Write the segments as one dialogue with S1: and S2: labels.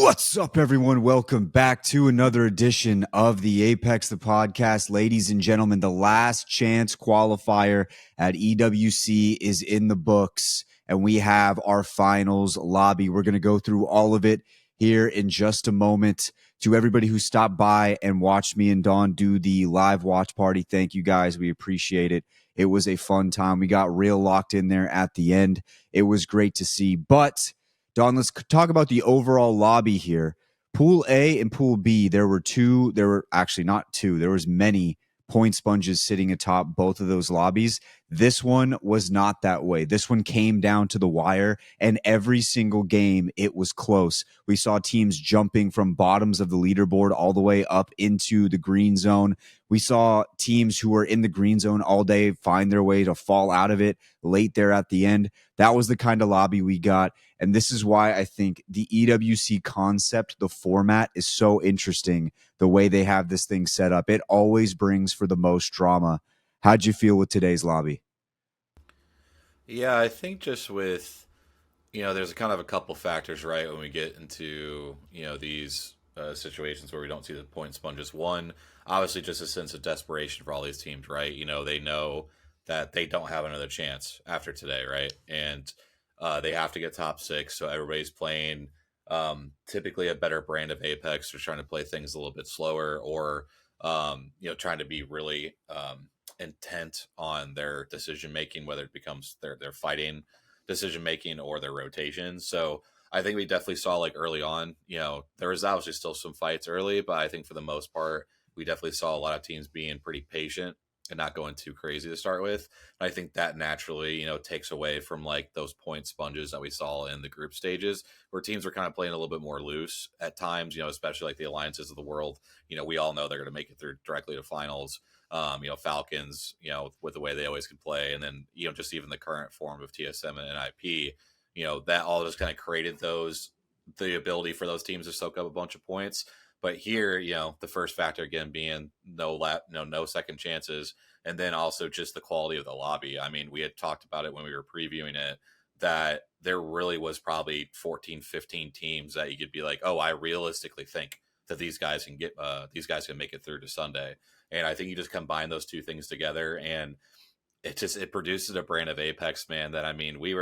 S1: What's up, everyone? Welcome back to another edition of the Apex, the podcast. Ladies and gentlemen, the last chance qualifier at EWC is in the books, and we have our finals lobby. We're going to go through all of it here in just a moment. To everybody who stopped by and watched me and Dawn do the live watch party, thank you guys. We appreciate it. It was a fun time. We got real locked in there at the end. It was great to see. But Don, let's talk about the overall lobby here. Pool A and Pool B, there were actually not two. There was many point sponges sitting atop both of those lobbies. This one was not that way. This one came down to the wire, and every single game, it was close. We saw teams jumping from bottoms of the leaderboard all the way up into the green zone. We saw teams who were in the green zone all day find their way to fall out of it late there at the end. That was the kind of lobby we got. And this is why I think the EWC concept, the format, is so interesting, the way they have this thing set up. It always brings for the most drama. How'd you feel with today's lobby?
S2: Yeah, I think just with, there's kind of a couple factors, right, when we get into, these situations where we don't see the point sponges. One, obviously just a sense of desperation for all these teams, right? They know that they don't have another chance after today, right? And they have to get top six, so everybody's playing typically a better brand of Apex. They're trying to play things a little bit slower, or trying to be really intent on their decision making, whether it becomes their fighting decision making or their rotations. So I think we definitely saw, like, early on, there was obviously still some fights early, but I think for the most part, we definitely saw a lot of teams being pretty patient and not going too crazy to start with. And I think that naturally, takes away from, like, those point sponges that we saw in the group stages, where teams were kind of playing a little bit more loose at times, especially like the alliances of the world. We all know they're going to make it through directly to finals. Falcons, with the way they always can play. And then, just even the current form of TSM and NIP, that all just kind of created the ability for those teams to soak up a bunch of points. But here, the first factor again being no second chances, and then also just the quality of the lobby. I mean, we had talked about it when we were previewing it, that there really was probably 14, 15 teams that you could be like, oh, I realistically think that these guys can make it through to Sunday. And I think you just combine those two things together, and it produces a brand of Apex, man, that, I mean, we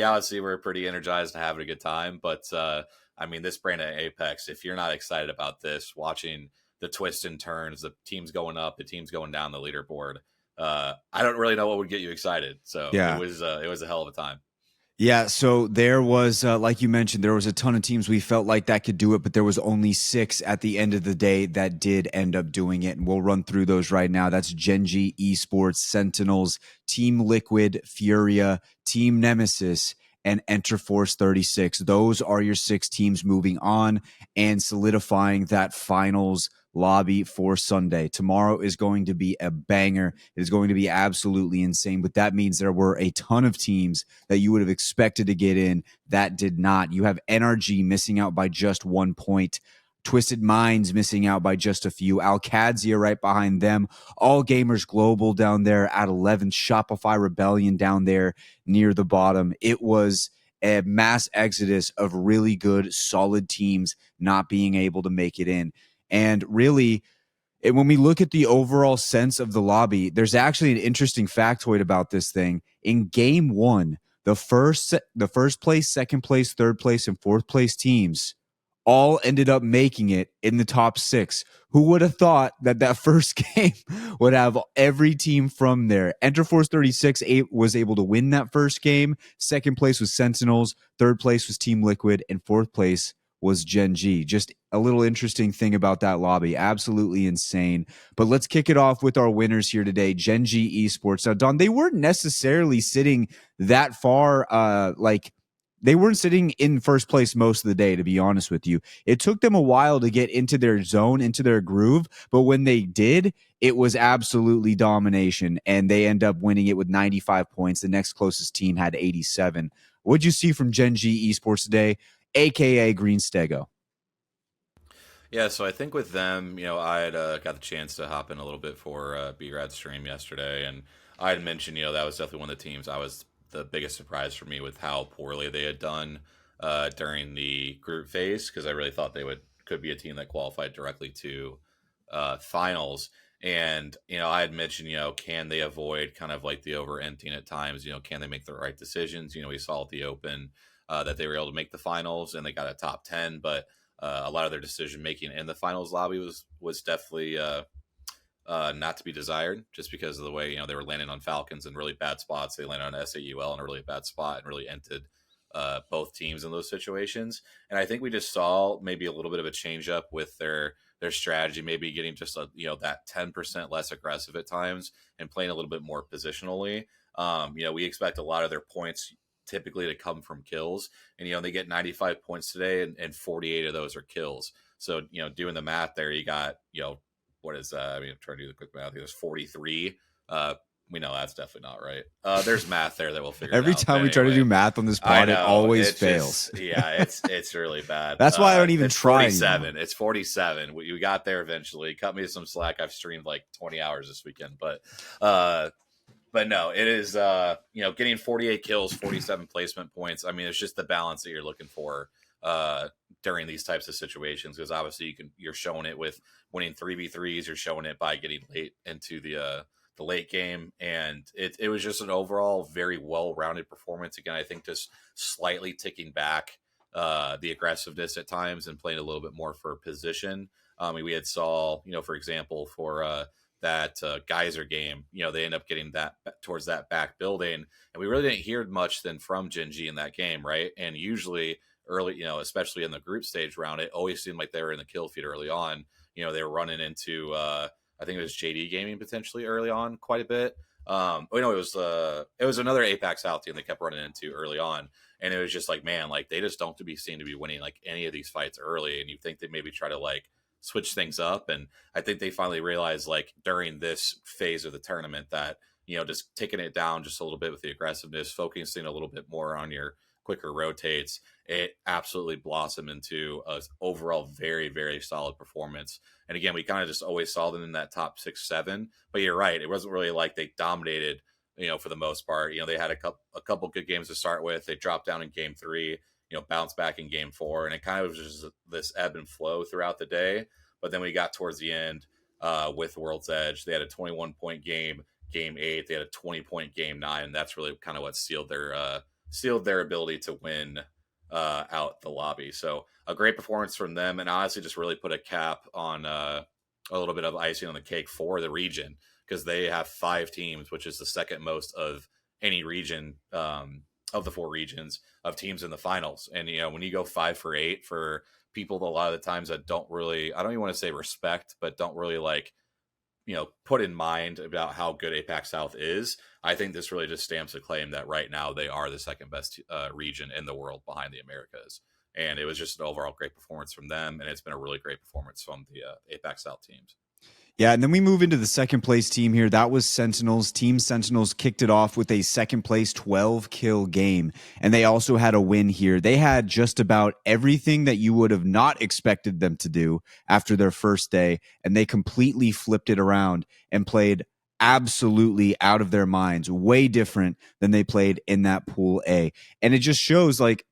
S2: obviously were pretty energized and having a good time, but I mean, this brand of Apex, if you're not excited about this, watching the twists and turns, the teams going up, the teams going down the leaderboard, I don't really know what would get you excited. So
S1: Yeah.
S2: it was a hell of a time.
S1: Yeah, so there was, like you mentioned, there was a ton of teams we felt like that could do it, but there was only 6 at the end of the day that did end up doing it, and we'll run through those right now. That's Gen.G Esports, Sentinels, Team Liquid, Furia, Team Nemesis, and Enter Force 36. Those are your 6 teams moving on and solidifying that finals lobby for Sunday. Tomorrow is going to be a banger. It is going to be absolutely insane, but that means there were a ton of teams that you would have expected to get in that did not. You have NRG missing out by just 1 point. Twisted Minds missing out by just a few. Alcadzia right behind them. All Gamers Global down there at 11. Shopify Rebellion down there near the bottom. It was a mass exodus of really good, solid teams not being able to make it in. And really, when we look at the overall sense of the lobby, there's actually an interesting factoid about this thing. In game 1, the first place, second place, third place, and fourth place teams all ended up making it in the top 6. Who would have thought that first game would have every team from there? Enter Force 36 was able to win that first game. Second place was Sentinels. Third place was Team Liquid. And fourth place was Gen.G. Just a little interesting thing about that lobby. Absolutely insane. But let's kick it off with our winners here today, Gen.G Esports. Now, Don, they weren't necessarily sitting that far, they weren't sitting in first place most of the day, to be honest with you. It took them a while to get into their zone, into their groove, but when they did, it was absolutely domination, and they end up winning it with 95 points. The next closest team had 87. What'd you see from Gen.G Esports today, a.k.a. Green Stego?
S2: Yeah, so I think with them, I had got the chance to hop in a little bit for B-Rad's stream yesterday, and I had mentioned, that was definitely one of the teams I was the biggest surprise for me with how poorly they had done during the group phase, because I really thought they could be a team that qualified directly to finals. And I had mentioned, can they avoid kind of like the overending at times? Can they make the right decisions? We saw at the Open that they were able to make the finals and they got a top 10, but a lot of their decision making in the finals lobby was definitely not to be desired, just because of the way they were landing on Falcons in really bad spots. They landed on SAUL in a really bad spot and really ended both teams in those situations. And I think we just saw maybe a little bit of a change up with their strategy, maybe getting just that 10% less aggressive at times and playing a little bit more positionally. We expect a lot of their points typically to come from kills, and they get 95 points today, and 48 of those are kills. So doing the math there, you got what is that? I mean, I'm trying to do the quick math. There's 43. We know that's definitely not right. There's math there that we'll figure
S1: Every
S2: it out.
S1: time we try to do math on this pod, it always fails.
S2: It's really bad.
S1: That's why I don't even try.
S2: 47. Anymore. It's 47. We got there eventually. Cut me some slack. I've streamed like 20 hours this weekend, but no, it is getting 48 kills, 47 placement points. I mean, it's just the balance that you're looking for during these types of situations, because obviously you're showing it with winning 3v3s. You're showing it by getting late into the late game, and it was just an overall very well-rounded performance. Again, I think just slightly ticking back the aggressiveness at times and playing a little bit more for position. We had saw, for example, for that Geyser game, they end up getting that towards that back building, and we really didn't hear much then from Gen.G in that game, right? And usually early, especially in the group stage round, it always seemed like they were in the kill feed early on. They were running into I think it was JD Gaming potentially early on quite a bit. It was another APAC South team they kept running into early on, and it was just like, man, like they just don't seem to be winning like any of these fights early, and you think they maybe try to like switch things up, and I think they finally realized like during this phase of the tournament that just taking it down just a little bit with the aggressiveness, focusing a little bit more on your quicker rotates, it absolutely blossomed into a overall very, very solid performance. And again, we kind of just always saw them in that top 6-7, but you're right, it wasn't really like they dominated for the most part. They had a couple good games to start with. They dropped down in game 3, bounced back in game 4, and it kind of was just this ebb and flow throughout the day. But then we got towards the end with World's Edge. They had a 21-point game 8. They had a 20-point game 9, and that's really kind of what sealed their ability to win out the lobby. So a great performance from them, and honestly just really put a cap on a little bit of icing on the cake for the region, because they have 5 teams, which is the second most of any region of the 4 regions of teams in the finals. And when you go 5 for 8 for people a lot of the times that don't really, I don't even want to say respect, but don't really like put in mind about how good APAC South is, I think this really just stamps a claim that right now they are the second best region in the world behind the Americas. And it was just an overall great performance from them, and it's been a really great performance from the APAC South teams.
S1: Yeah, and then we move into the second place team here. That was Sentinels. Team Sentinels kicked it off with a second place 12-kill game, and they also had a win here. They had just about everything that you would have not expected them to do after their first day, and they completely flipped it around and played absolutely out of their minds, way different than they played in that Pool A. And it just shows, like,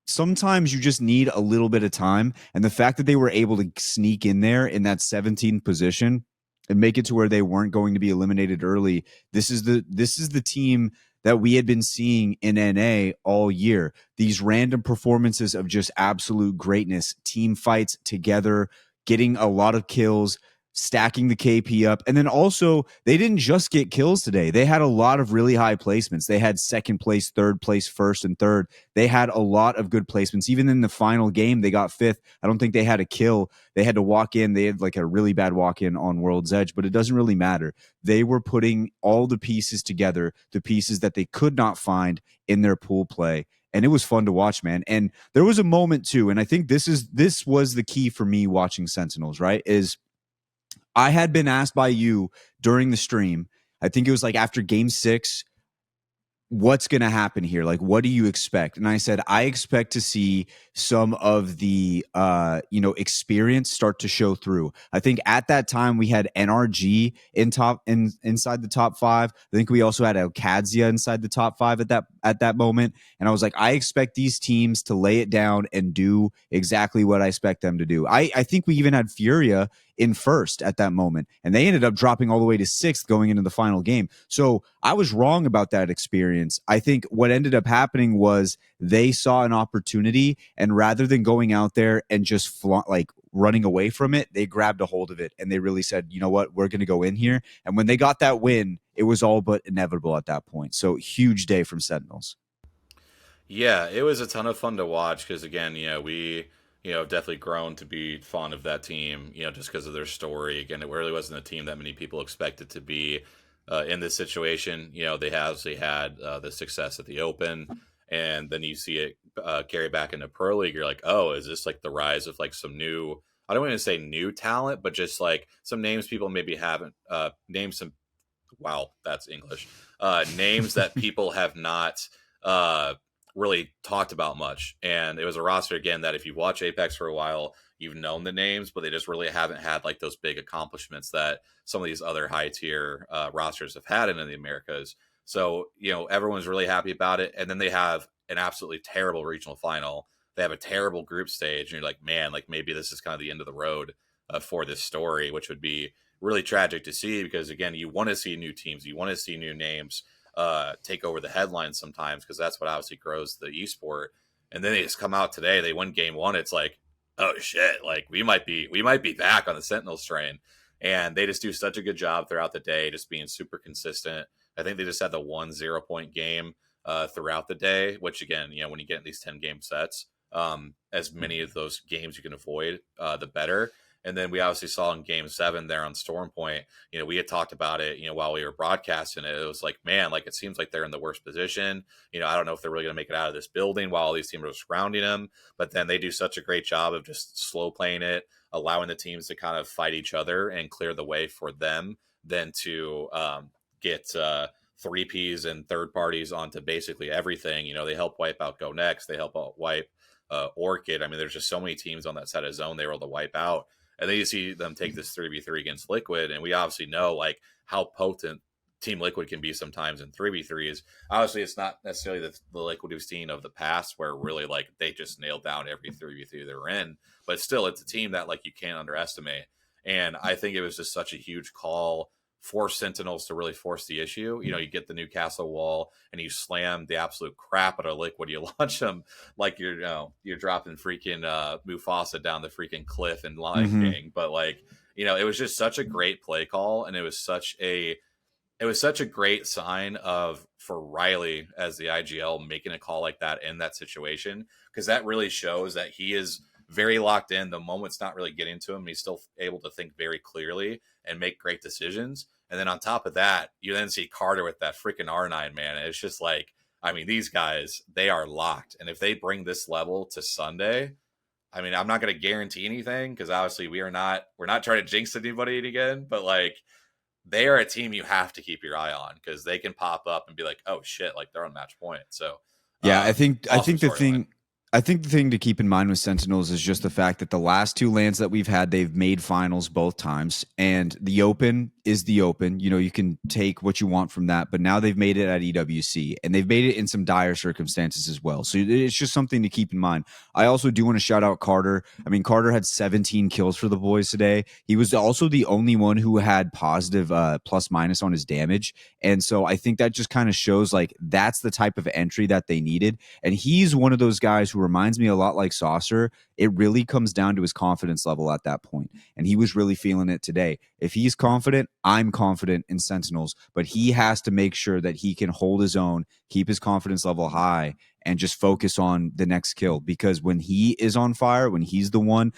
S1: sometimes you just need a little bit of time, and the fact that they were able to sneak in there in that 17th position and make it to where they weren't going to be eliminated early. This is the team that we had been seeing in NA all year. These random performances of just absolute greatness, team fights together, getting a lot of kills, stacking the KP up. And then also, they didn't just get kills today. They had a lot of really high placements. They had second place, third place, first, and third. They had a lot of good placements. Even in the final game, they got 5th. I don't think they had a kill. They had to walk in. They had like a really bad walk in on World's Edge, but it doesn't really matter. They were putting all the pieces together, the pieces that they could not find in their pool play. And it was fun to watch, man. And there was a moment too, and I think this was the key for me watching Sentinels, right? Is I had been asked by you during the stream, I think it was like after game 6, what's going to happen here? Like, what do you expect? And I said, I expect to see some of the, experience start to show through. I think at that time we had NRG inside the top 5. I think we also had Alcadzia inside the top 5 at at that moment. And I was like, I expect these teams to lay it down and do exactly what I expect them to do. I think we even had Furia in first at that moment, and they ended up dropping all the way to sixth going into the final game. So I was wrong about that experience. I think what ended up happening was they saw an opportunity, and rather than going out there and just like running away from it, they grabbed a hold of it and they really said, you know what, we're going to go in here. And when they got that win, it was all but inevitable at that point. So huge day from Sentinels.
S2: Yeah, it was a ton of fun to watch because again, we definitely grown to be fond of that team, just because of their story. Again, it really wasn't a team that many people expected to be in this situation. They obviously had the success at the Open, and then you see it carry back into Pro League. You're like, oh, is this like the rise of like some new? I don't want to say new talent, but just like some names people maybe haven't named some. Wow, that's English. Names that people have not uh, really talked about much. And it was a roster, again, that if you watch Apex for a while, you've known the names, but they just really haven't had like those big accomplishments that some of these other high tier rosters have had in the Americas. So, everyone's really happy about it. And then they have an absolutely terrible regional final. They have a terrible group stage. And you're like, man, like maybe this is kind of the end of the road for this story, which would be really tragic to see because, again, you want to see new teams, you want to see new names take over the headlines sometimes because that's what obviously grows the esport. And then they just come out today, they win game one. It's like, oh shit, like we might be back on the Sentinels train. And they just do such a good job throughout the day, just being super consistent. I think they just had the 1-0 point game throughout the day, which again, when you get in these 10-game sets, as many of those games you can avoid, the better. And then we obviously saw in game 7 there on Storm Point, we had talked about it, while we were broadcasting it. It was like, man, like it seems like they're in the worst position. I don't know if they're really going to make it out of this building while all these teams are surrounding them. But then they do such a great job of just slow playing it, allowing the teams to kind of fight each other and clear the way for them, then to get 3Ps and third parties onto basically everything. They help wipe out Go Next. They help out wipe Orchid. I mean, there's just so many teams on that side of zone they were able to wipe out. And then you see them take this 3v3 against Liquid. And we obviously know like how potent Team Liquid can be sometimes in 3v3s. Obviously, it's not necessarily the Liquid we've seen of the past where really like they just nailed down every 3v3 they're in. But still, it's a team that like you can't underestimate. And I think it was just such a huge call for Sentinels to really force the issue. You get the Newcastle wall and you slam the absolute crap out of Liquid. You launch them like you're dropping freaking Mufasa down the freaking cliff in Lion King. But like, it was just such a great play call, and it was such a great sign for Riley as the IGL making a call like that in that situation, because that really shows that he is very locked in. The moment's not really getting to him. He's still able to think very clearly and make great decisions. And then on top of that, you then see Carter with that freaking R9, man. And it's just like, I mean, these guys, they are locked. And if they bring this level to Sunday, I mean, I'm not going to guarantee anything because obviously we're not trying to jinx anybody again, but like they are a team you have to keep your eye on because they can pop up and be like, oh shit, like they're on match point. So
S1: yeah, I think
S2: storyline.
S1: I think the thing to keep in mind with Sentinels is just the fact that the last 2 lands that we've had, they've made finals both times. And the Open is the Open. You can take what you want from that. But now they've made it at EWC, and they've made it in some dire circumstances as well. So it's just something to keep in mind. I also do want to shout out Carter. I mean, Carter had 17 kills for the boys today. He was also the only one who had positive plus minus on his damage. And so I think that just kind of shows like that's the type of entry that they needed. And he's one of those guys who reminds me a lot like Saucer. It really comes down to his confidence level at that point. And he was really feeling it today. If he's confident, I'm confident in Sentinels, but he has to make sure that he can hold his own, keep his confidence level high, and just focus on the next kill. Because when he is on fire, when he's the one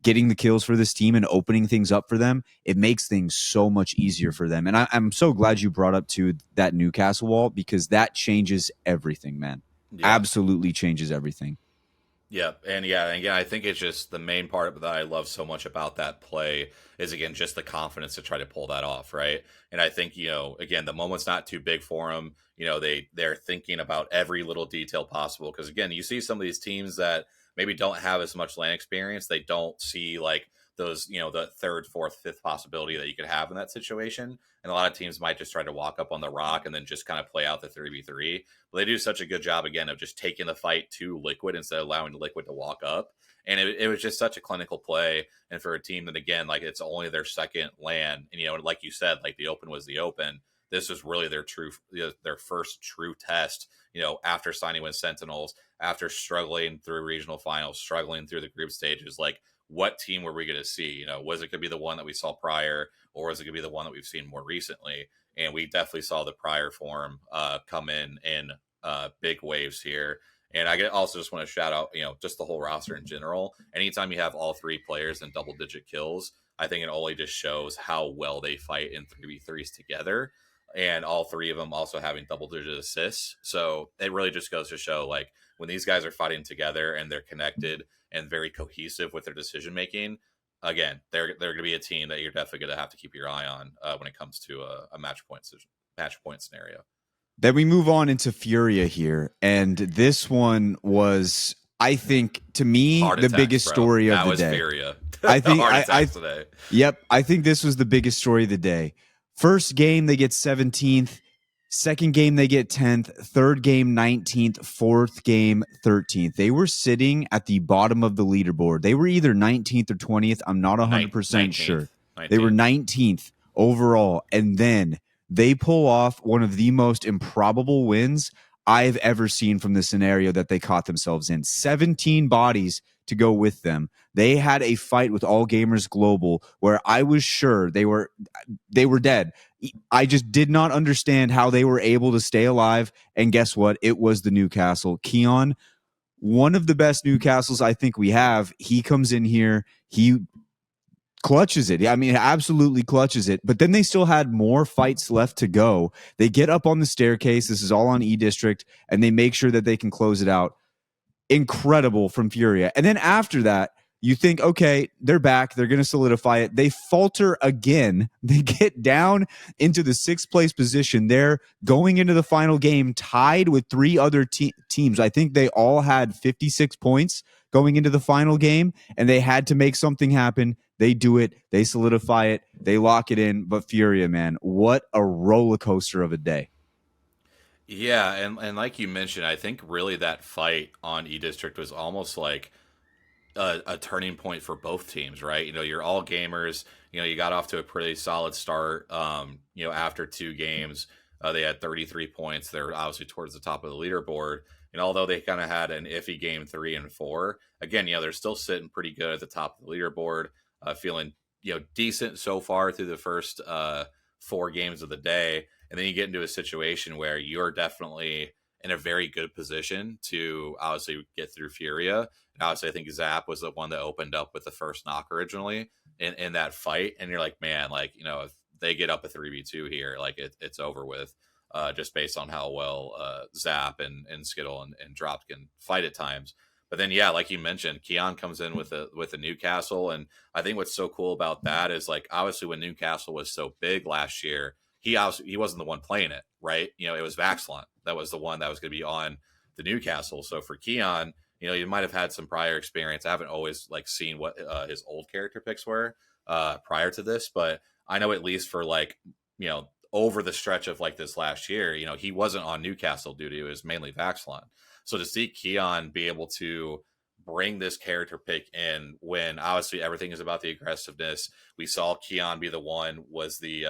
S1: getting the kills for this team and opening things up for them, it makes things so much easier for them. And I'm so glad you brought up to that Newcastle wall because that changes everything, man.
S2: Yeah.
S1: Absolutely changes everything.
S2: Yeah, and again, I think it's just the main part that I love so much about that play is again just the confidence to try to pull that off, right? And I think again, the moment's not too big for them. They're thinking about every little detail possible because again, you see some of these teams that maybe don't have as much lane experience, they don't see like those, the third, fourth, fifth possibility that you could have in that situation. And a lot of teams might just try to walk up on the rock and then just kind of play out the 3v3. But they do such a good job, again, of just taking the fight to Liquid instead of allowing Liquid to walk up. And it was just such a clinical play. And for a team that, again, like it's only their second LAN, and like you said, like the Open was the Open. This was really their first true test, after signing with Sentinels, after struggling through regional finals, struggling through the group stages. Like, what team were we going to see? Was it going to be the one that we saw prior, or was it going to be the one that we've seen more recently? And we definitely saw the prior form come in big waves here. And I also just want to shout out, just the whole roster in general. Anytime you have all three players in double-digit kills, I think it only just shows how well they fight in 3v3s together. And all three of them also having double-digit assists. So it really just goes to show, like, when these guys are fighting together and they're connected and very cohesive with their decision-making, again, they're going to be a team that you're definitely going to have to keep your eye on when it comes to a match point scenario.
S1: Then we move on into Furia here, and this one was, I think, to me,
S2: Heart
S1: the
S2: attacks,
S1: biggest
S2: bro.
S1: story of
S2: That
S1: the
S2: was
S1: day.
S2: Furia.
S1: I think
S2: Heart attacks today.
S1: Yep, I think this was the biggest story of the day. First game, they get 17th. Second game, they get 10th. Third game, 19th. Fourth game, 13th. They were sitting at the bottom of the leaderboard. They were either 19th or 20th. I'm not 100% sure.
S2: 19th.
S1: They were 19th overall. And then they pull off one of the most improbable wins I've ever seen from the scenario that they caught themselves in. 17 bodies to go with them. They had a fight with All Gamers Global where I was sure they were dead. I just did not understand how they were able to stay alive. And guess what? It was the Newcastle. Keon, one of the best Newcastles I think we have. He comes in here. He clutches it. I mean, absolutely clutches it. But then they still had more fights left to go. They get up on the staircase. This is all on E District, and they make sure that they can close it out. Incredible from Furia. And then after that, you think, okay, they're back. They're going to solidify it. They falter again. They get down into the 6th place position. They're going into the final game tied with 3 other teams. I think they all had 56 points going into the final game, and they had to make something happen. They do it. They solidify it. They lock it in. But Furia, man, what a roller coaster of a day.
S2: Yeah, and like you mentioned, I think really that fight on E District was almost like a turning point for both teams, right? You're all gamers. You got off to a pretty solid start. After 2 games, they had 33 points. They're obviously towards the top of the leaderboard. And although they kind of had an iffy game 3 and 4, again, they're still sitting pretty good at the top of the leaderboard, feeling decent so far through the first 4 games of the day. And then you get into a situation where you're definitely in a very good position to obviously get through Furia. And obviously, I think Zap was the one that opened up with the first knock originally in that fight. And you're like, man, like, if they get up a 3v2 here, like it's over with, just based on how well Zap and Skittle and Drop can fight at times. But then, yeah, like you mentioned, Keon comes in with a Newcastle. And I think what's so cool about that is, like, obviously when Newcastle was so big last year, he wasn't the one playing it, right? It was Vaxlon that was the one that was going to be on the Newcastle. So for Keon, you might have had some prior experience. I haven't always seen what his old character picks were prior to this, but I know at least for over the stretch of this last year, he wasn't on Newcastle duty. It was mainly Vaxlon. So to see Keon be able to bring this character pick in when obviously everything is about the aggressiveness. We saw Keon be the one was the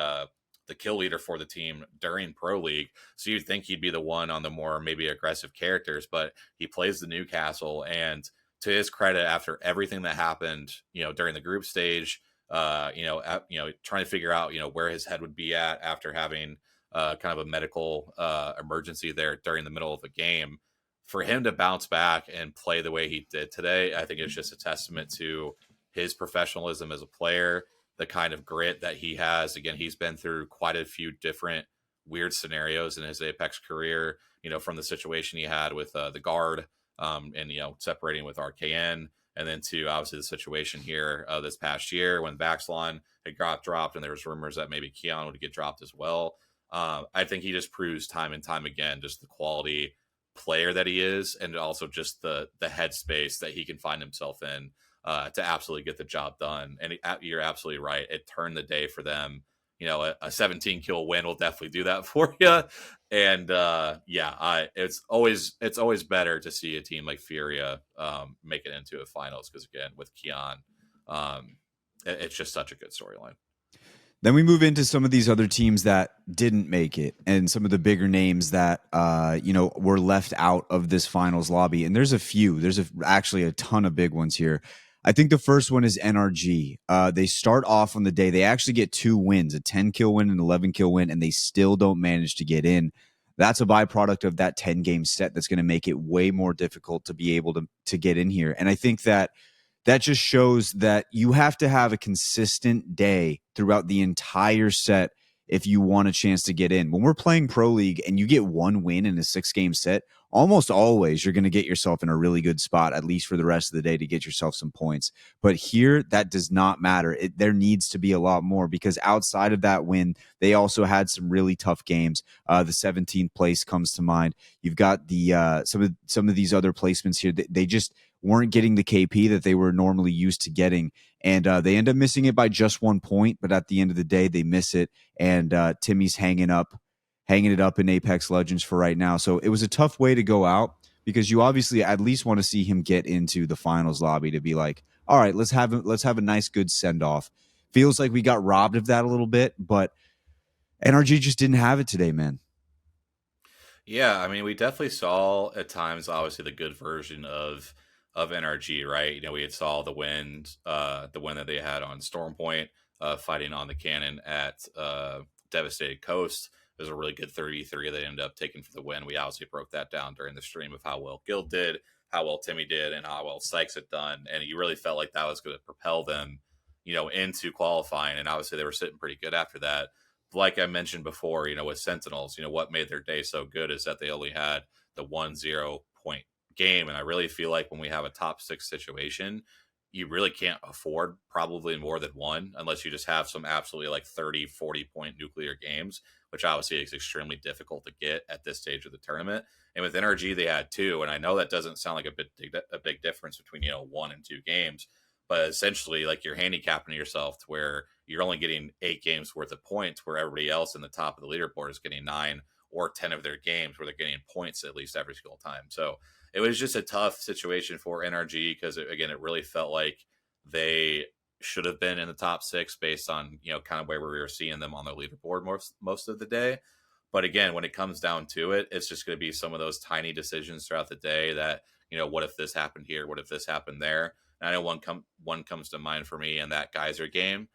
S2: kill leader for the team during Pro League. So you'd think he'd be the one on the more maybe aggressive characters, but he plays the Newcastle. And to his credit, after everything that happened, during the group stage, trying to figure out, where his head would be at after having kind of a medical emergency there during the middle of the game, for him to bounce back and play the way he did today, I think it's just a testament to his professionalism as a player, the kind of grit that he has. Again, he's been through quite a few different weird scenarios in his Apex career, from the situation he had with the guard and, separating with RKN, and then to obviously the situation here this past year when Vaxlon had got dropped and there was rumors that maybe Keon would get dropped as well. I think he just proves time and time again just the quality player that he is, and also just the headspace that he can find himself in to absolutely get the job done. And you're absolutely right. It turned the day for them. A 17 kill win will definitely do that for you. And it's always better to see a team like Furia make it into a finals, because again, with Keon, it's just such a good storyline.
S1: Then we move into some of these other teams that didn't make it, and some of the bigger names that were left out of this finals lobby. And there's a few. There's actually a ton of big ones here. I think the first one is NRG. They start off on the day. They actually get 2 wins, a 10 kill win and 11 kill win, and they still don't manage to get in. That's a byproduct of that 10 game set that's going to make it way more difficult to be able to get in here. And I think that just shows that you have to have a consistent day throughout the entire set if you want a chance to get in. When we're playing Pro League and you get 1 win in a 6-game set, almost always you're going to get yourself in a really good spot, at least for the rest of the day, to get yourself some points. But here, that does not matter. There needs to be a lot more, because outside of that win, they also had some really tough games. The 17th place comes to mind. You've got the some of these other placements here. They just weren't getting the KP that they were normally used to getting. And they end up missing it by just 1 point. But at the end of the day, they miss it. And Timmy's hanging it up in Apex Legends for right now. So it was a tough way to go out, because you obviously at least want to see him get into the finals lobby to be like, all right, let's have a nice, good send off. Feels like we got robbed of that a little bit, but NRG just didn't have it today, man.
S2: Yeah, I mean, we definitely saw at times, obviously, the good version of NRG, right? We had saw the win that they had on Stormpoint, fighting on the cannon at Devastated Coast. It was a really good 33 they ended up taking for the win. We obviously broke that down during the stream of how well Guild did, how well Timmy did, and how well Sykes had done. And you really felt like that was going to propel them, into qualifying. And obviously they were sitting pretty good after that. Like I mentioned before, with Sentinels, what made their day so good is that they only had the 1-0 point game. And I really feel like when we have a top 6 situation, you really can't afford probably more than one, unless you just have some absolutely like 30-40 point nuclear games, which obviously is extremely difficult to get at this stage of the tournament. And with NRG, they had 2. And I know that doesn't sound like a big difference between 1 and 2 games, but essentially, like, you're handicapping yourself to where you're only getting 8 games worth of points, where everybody else in the top of the leaderboard is getting 9 or 10 of their games where they're getting points at least every single time. So it was just a tough situation for NRG, because it really felt like they should have been in the top 6 based on kind of where we were seeing them on the leaderboard most of the day. But again, when it comes down to it, it's just going to be some of those tiny decisions throughout the day that, what if this happened here? What if this happened there? And I know one comes to mind for me, in that Geyser game,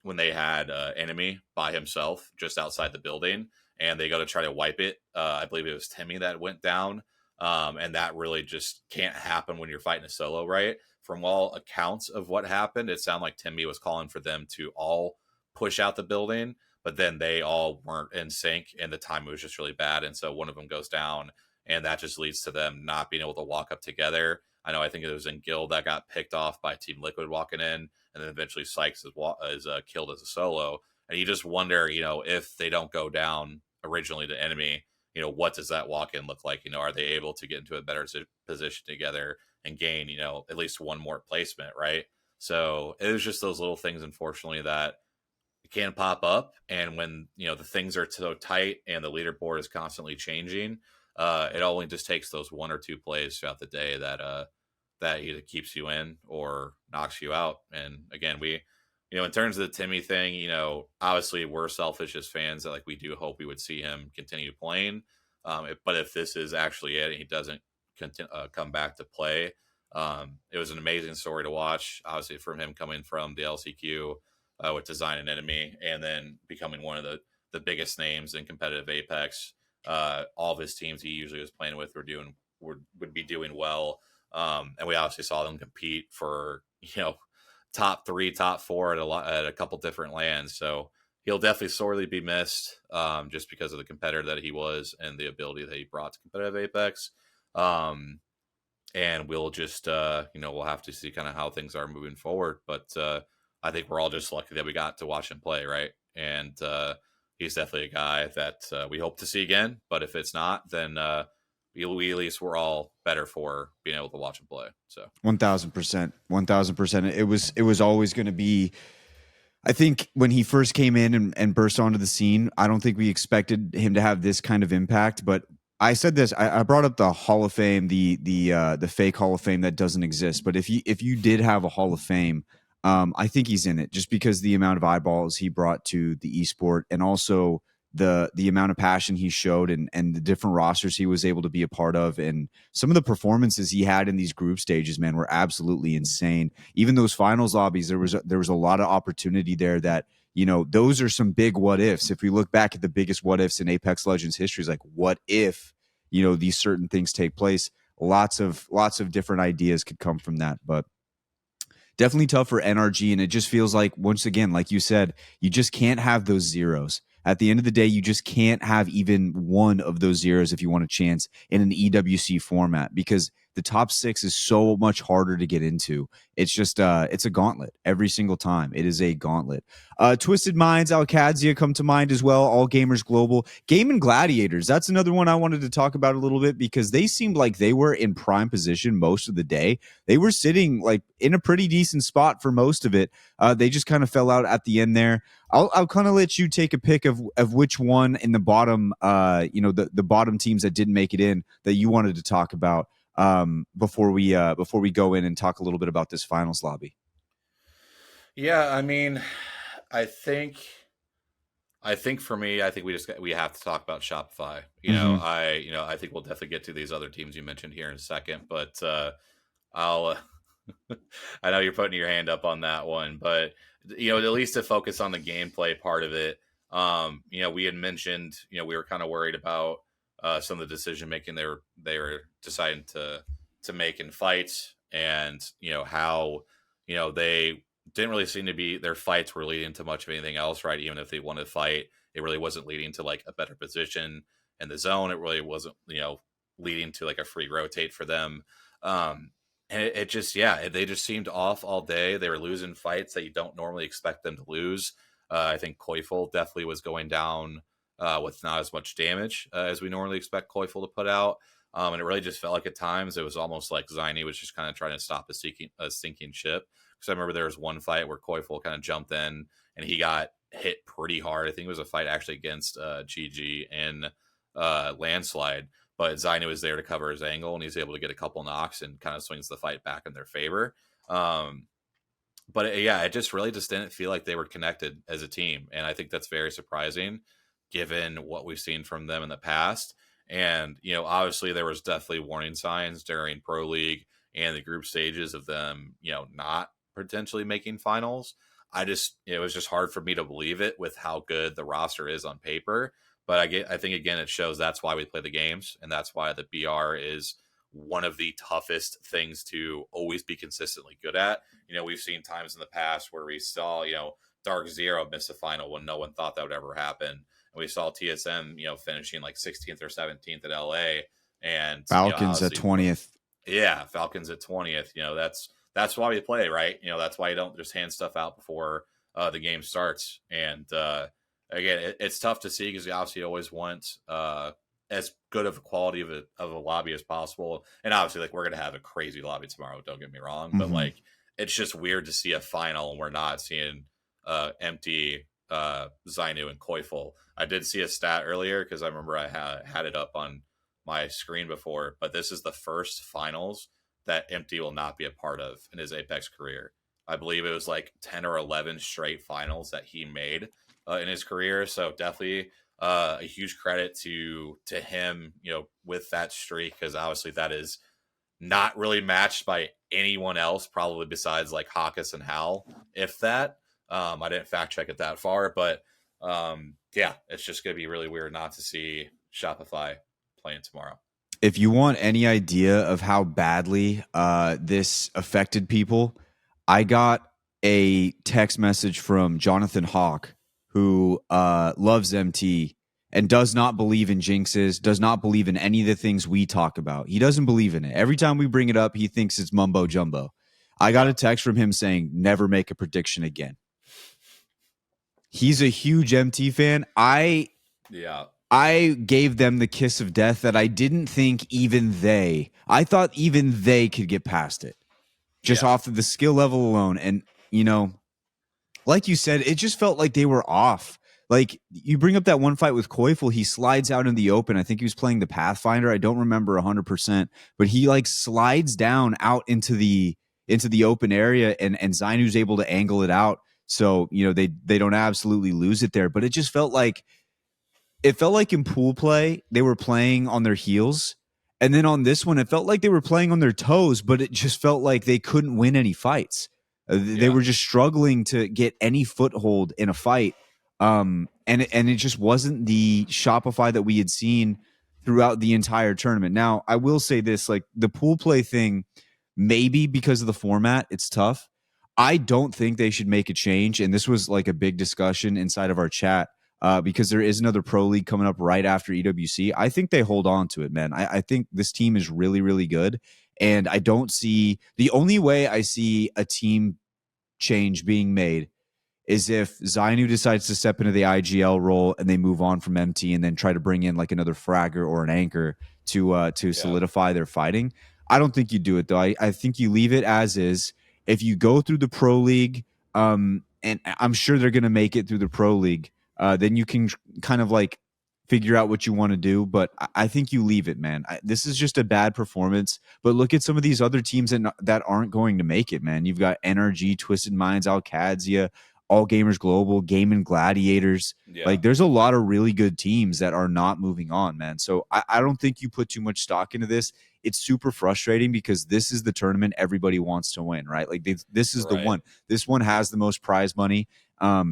S2: when they had Enemy by himself just outside the building, and they go to try to wipe it. I believe it was Timmy that went down. And that really just can't happen when you're fighting a solo, right? From all accounts of what happened, it sounded like Timmy was calling for them to all push out the building, but then they all weren't in sync, and the timing was just really bad. And so one of them goes down, and that just leads to them not being able to walk up together. I think it was in Guild that got picked off by Team Liquid walking in, and then eventually Sykes is killed as a solo. And you just wonder, if they don't go down originally to Enemy, what does that walk-in look like? Are they able to get into a better position together and gain, at least one more placement, right? So it was just those little things, unfortunately, that can pop up. And when, the things are so tight and the leaderboard is constantly changing, it only just takes those 1 or 2 plays throughout the day that either keeps you in or knocks you out. And again, we, in terms of the Timmy thing, obviously we're selfish as fans that, like, we do hope we would see him continue playing. But if this is actually it and he doesn't come back to play, it was an amazing story to watch. Obviously, from him coming from the LCQ with Design and Enemy, and then becoming one of the biggest names in competitive Apex. All of his teams he usually was playing with would be doing well. And we obviously saw them compete for, top 3, top 4 at a couple different lands. So he'll definitely sorely be missed, just because of the competitor that he was and the ability that he brought to competitive Apex. And we'll just, we'll have to see kind of how things are moving forward. But I think we're all just lucky that we got to watch him play, right? And he's definitely a guy that we hope to see again. But if it's not, then we at least were all better for being able to watch him play. So
S1: 1,000%, 1,000%. It was always going to be. I think when he first came in and burst onto the scene, I don't think we expected him to have this kind of impact. But I said this. I brought up the Hall of Fame, the fake Hall of Fame that doesn't exist. But if you did have a Hall of Fame, I think he's in it just because the amount of eyeballs he brought to the esport, and also the amount of passion he showed, and the different rosters he was able to be a part of, and some of the performances he had in these group stages, man, were absolutely insane. Even those finals lobbies, there was a lot of opportunity there that, those are some big what ifs. If we look back at the biggest what ifs in Apex Legends history, is like, what if, these certain things take place? Lots of different ideas could come from that. But definitely tough for NRG. And it just feels like, once again, like you said, you just can't have those zeros. At the end of the day, you just can't have even one of those zeros if you want a chance in an EWC format, because the top 6 is so much harder to get into. It's just it's a gauntlet every single time. It is a gauntlet. Twisted Minds, Alcadzia come to mind as well. All Gamers Global, Game and Gladiators. That's another one I wanted to talk about a little bit, because they seemed like they were in prime position most of the day. They were sitting like in a pretty decent spot for most of it. They just kind of fell out at the end there. I'll kind of let you take a pick of which one in the bottom, the bottom teams that didn't make it in that you wanted to talk about before we go in and talk a little bit about this finals lobby.
S2: Yeah, I mean, I think for me, I think we have to talk about Shopify. I think we'll definitely get to these other teams you mentioned here in a second, but I'll I know you're putting your hand up on that one, but at least to focus on the gameplay part of it. We had mentioned, we were kind of worried about some of the decision making they were deciding to make in fights, and how they didn't really seem to be, their fights were leading to much of anything else, right? Even if they wanted to fight, it really wasn't leading to like a better position in the zone. It really wasn't leading to like a free rotate for them. And it just, they just seemed off all day. They were losing fights that you don't normally expect them to lose. I think Koifel definitely was going down with not as much damage as we normally expect Koifel to put out. And it really just felt like at times it was almost like Zynie was just kind of trying to stop a sinking ship. Because I remember there was one fight where Koifel kind of jumped in and he got hit pretty hard. I think it was a fight actually against GG in Landslide. But Zynie was there to cover his angle, and he's able to get a couple knocks and kind of swings the fight back in their favor. It just really just didn't feel like they were connected as a team. And I think that's very surprising given what we've seen from them in the past. And, obviously there was definitely warning signs during Pro League and the group stages of them, not potentially making finals. It was just hard for me to believe it with how good the roster is on paper. But I think, again, it shows that's why we play the games, and that's why the BR is one of the toughest things to always be consistently good at. We've seen times in the past where we saw, Dark Zero miss a final when no one thought that would ever happen. And we saw TSM, finishing like 16th or 17th at LA, and
S1: Falcons at 20th.
S2: Yeah, Falcons at 20th. That's why we play, right? That's why you don't just hand stuff out before the game starts. And again, it's tough to see because you obviously always want as good of a quality of a lobby as possible. And obviously, like, we're gonna have a crazy lobby tomorrow. Don't get me wrong, but like, it's just weird to see a final and we're not seeing empty Zainu and Koifel. I did see a stat earlier because I remember I had it up on my screen before, but this is the first finals that Empty will not be a part of in his Apex career. I believe it was like 10 or 11 straight finals that he made in his career. So definitely a huge credit to him, with that streak, because obviously that is not really matched by anyone else, probably besides like Hawkus and Hal, if that. I didn't fact check it that far, but it's just going to be really weird not to see Shopify playing tomorrow.
S1: If you want any idea of how badly this affected people, I got a text message from Jonathan Hawk, who loves MT and does not believe in jinxes, does not believe in any of the things we talk about. He doesn't believe in it. Every time we bring it up, he thinks it's mumbo jumbo. I got a text from him saying, never make a prediction again. He's a huge MT fan. I gave them the kiss of death that I didn't think I thought even they could get past it just
S2: Yeah,
S1: off of the skill level alone. And, you know, like you said, it just felt like they were off. Like you bring up that one fight with Koifel, he slides out in the open. I think he was playing the Pathfinder. I don't remember 100%, but he like slides down out into the open area, and Zainu's able to angle it out. So, you know, they don't absolutely lose it there, but it felt like in pool play, they were playing on their heels. And then on this one, it felt like they were playing on their toes, but it just felt like they couldn't win any fights. They
S2: yeah,
S1: were just struggling to get any foothold in a fight. And it just wasn't the Shopify that we had seen throughout the entire tournament. Now, I will say this, like the pool play thing, maybe because of the format, it's tough. I don't think they should make a change. And this was like a big discussion inside of our chat because there is another pro league coming up right after EWC. I think they hold on to it, man. I think this team is really, really good. And I don't see the only way I see a team change being made is if Zainu decides to step into the IGL role and they move on from MT and then try to bring in like another fragger or an anchor to
S2: yeah,
S1: solidify their fighting. I don't think you do it though. I think you leave it as is. If you go through the pro league, and I'm sure they're going to make it through the pro league, then you can kind of like figure out what you want to do. But I think you leave it, man. This is just a bad performance. But look at some of these other teams that aren't going to make it, man. You've got NRG, Twisted Minds, Alcadzia, All Gamers Global, Game Gladiators.
S2: yeah.
S1: Like there's a lot of really good teams that are not moving on, man. So I don't think you put too much stock into this. It's super frustrating because this is the tournament everybody wants to win, right? Like this is the
S2: Right.
S1: one. This one has the most prize money.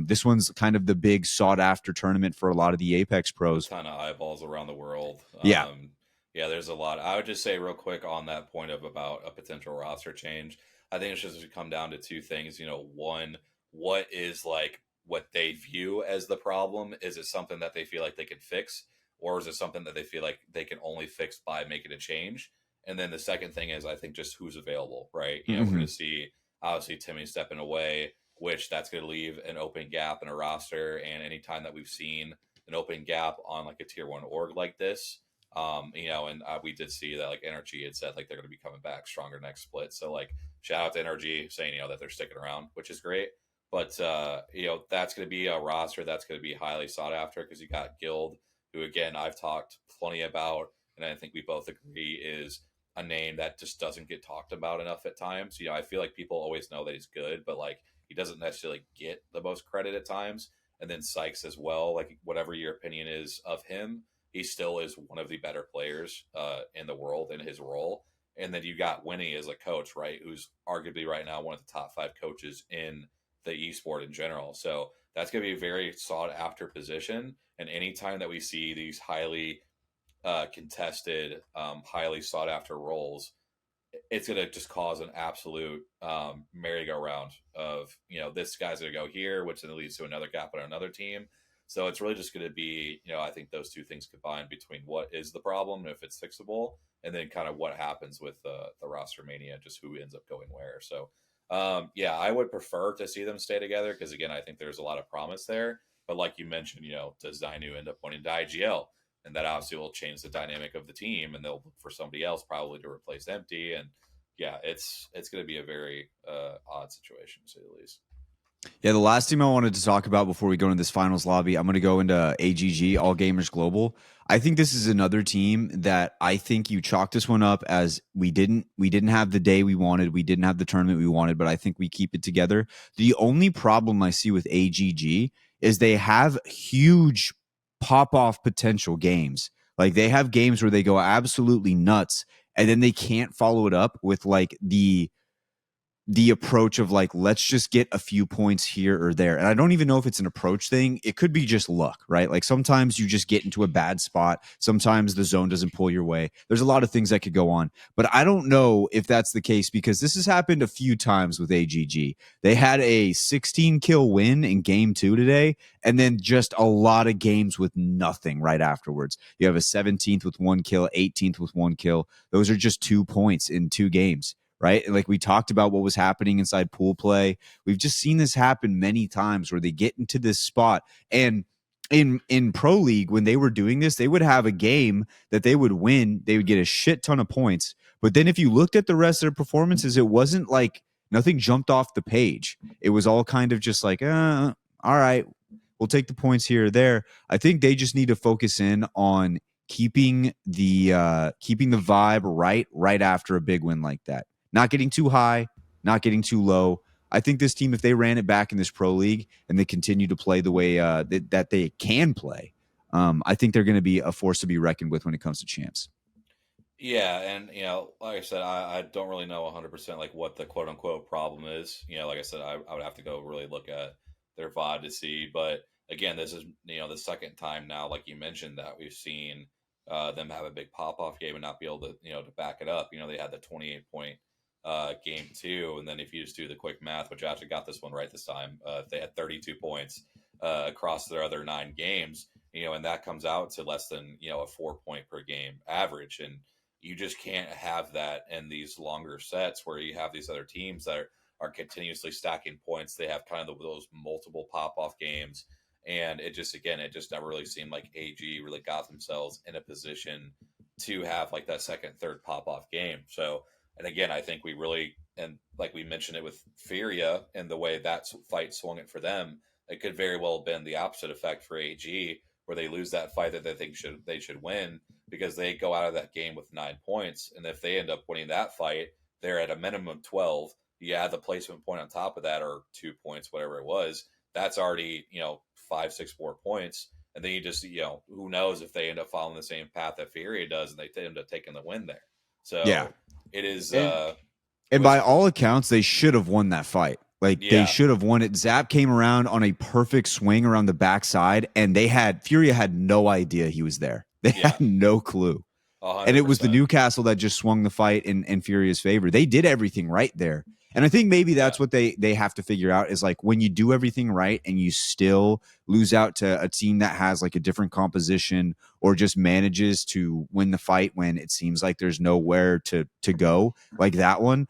S1: This one's kind of the big sought after tournament for a lot of the Apex
S2: A
S1: pros.
S2: ton of eyeballs around the world.
S1: Yeah.
S2: Yeah, there's a lot. I would just say real quick on that point of about a potential roster change. I think it's just come down to two things. You know, one, what is like what they view as the problem? Is it something that they feel like they can fix, or is it something that they feel like they can only fix by making a change? And then the second thing is, I think just who's available, right? You know, we're going
S1: Mm-hmm.
S2: to see obviously Timmy stepping away, which that's going to leave an open gap in a roster. And anytime that we've seen an open gap on like a tier one org like this, you know, and we did see that like NRG had said like they're going to be coming back stronger next split. So like shout out to NRG saying, you know, that they're sticking around, which is great. But you know, that's going to be a roster that's going to be highly sought after because you got Guild, who again I've talked plenty about, and I think we both agree is a name that just doesn't get talked about enough at times. You know, I feel like people always know that he's good, but like he doesn't necessarily get the most credit at times. And then Sykes as well, like whatever your opinion is of him, he still is one of the better players in the world in his role. And then you got Winnie as a coach, right? Who's arguably right now one of the top five coaches in the esport in general. So that's going to be a very sought after position. And anytime that we see these highly contested, highly sought after roles, it's going to just cause an absolute merry-go-round of, you know, this guy's going to go here, which then leads to another gap on another team. So it's really just going to be, you know, I think those two things combined between what is the problem, if it's fixable, and then kind of what happens with the roster mania, just who ends up going where. So, yeah, I would prefer to see them stay together because, again, I think there's a lot of promise there. But like you mentioned, you know, does Zainu end up winning to IGL? And that obviously will change the dynamic of the team, and they'll look for somebody else probably to replace Empty. And yeah, it's going to be a very odd situation to say the least.
S1: Yeah, the last team I wanted to talk about before we go into this finals lobby, I'm going to go into AGG, All Gamers Global. I think this is another team that I think you chalk this one up as we didn't have the day we wanted, we didn't have the tournament we wanted, but I think we keep it together. The only problem I see with AGG is they have huge pop off potential games. Like they have games where they go absolutely nuts, and then they can't follow it up with like the approach of like, let's just get a few points here or there. And I don't even know if it's an approach thing. It could be just luck, right? Like sometimes you just get into a bad spot. Sometimes the zone doesn't pull your way. There's a lot of things that could go on. But I don't know if that's the case because this has happened a few times with AGG. They had a 16 kill win in game 2 today, and then just a lot of games with nothing right afterwards. You have a 17th with 1 kill, 18th with 1 kill. Those are just 2 points in 2 games, right? Like we talked about what was happening inside pool play. We've just seen this happen many times where they get into this spot. And in pro league when they were doing this, they would have a game that they would win, they would get a shit ton of points, but then if you looked at the rest of their performances, it wasn't like nothing jumped off the page. It was all kind of just like all right, we'll take the points here or there. I think they just need to focus in on keeping the vibe right after a big win like that, not getting too high, not getting too low. I think this team, if they ran it back in this pro league and they continue to play the way that they can play, I think they're going to be a force to be reckoned with when it comes to champs.
S2: Yeah, and like I said, I don't really know 100% like what the quote unquote problem is. Like I said, I would have to go really look at their VOD to see. But again, this is the second time now, like you mentioned, that we've seen them have a big pop off game and not be able to to back it up. They had the 28 point game two, and then if you just do the quick math, which I actually got this one right this time, they had 32 points across their other 9 games. And that comes out to less than a 4 point per game average, and you just can't have that in these longer sets where you have these other teams that are continuously stacking points. They have kind of those multiple pop off games. And it just never really seemed like AG really got themselves in a position to have like that second, third pop off game. So, and again, I think we really, and like we mentioned it with Furia and the way that fight swung it for them, it could very well have been the opposite effect for AG, where they lose that fight that they think they should win because they go out of that game with 9 points. And if they end up winning that fight, they're at a minimum 12. You add the placement point on top of that, or 2 points, whatever it was. That's already, 5, 6 more points. And then you just, who knows if they end up following the same path that Furia does and they end up taking the win there.
S1: Yeah.
S2: So it is,
S1: And by all accounts, they should have won that fight. Like they
S2: yeah,
S1: should have won it. Zap came around on a perfect swing around the backside, and Furia had no idea he was there. They
S2: yeah,
S1: had no clue. And it was the
S2: 100%.
S1: Newcastle that just swung the fight in Furia's favor. They did everything right there. And I think maybe
S2: Yeah,
S1: that's what they have to figure out is like when you do everything right and you still lose out to a team that has like a different composition or just manages to win the fight when it seems like there's nowhere to go, like that one.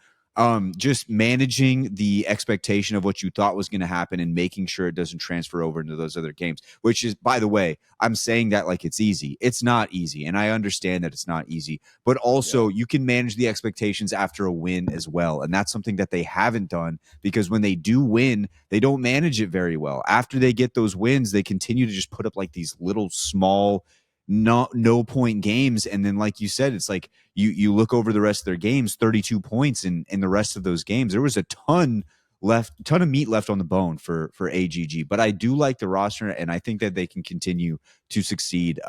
S1: Just managing the expectation of what you thought was going to happen and making sure it doesn't transfer over into those other games, which is, by the way, I'm saying that like it's easy. It's not easy. And I understand that it's not easy, but
S2: yeah,
S1: also you can manage the expectations after a win as well. And that's something that they haven't done because when they do win, they don't manage it very well. After they get those wins, they continue to just put up like these little small, no point games. And then, like you said, it's like you look over the rest of their games, 32 points in the rest of those games. There was a ton of meat left on the bone for AGG. But I do like the roster, and I think that they can continue to succeed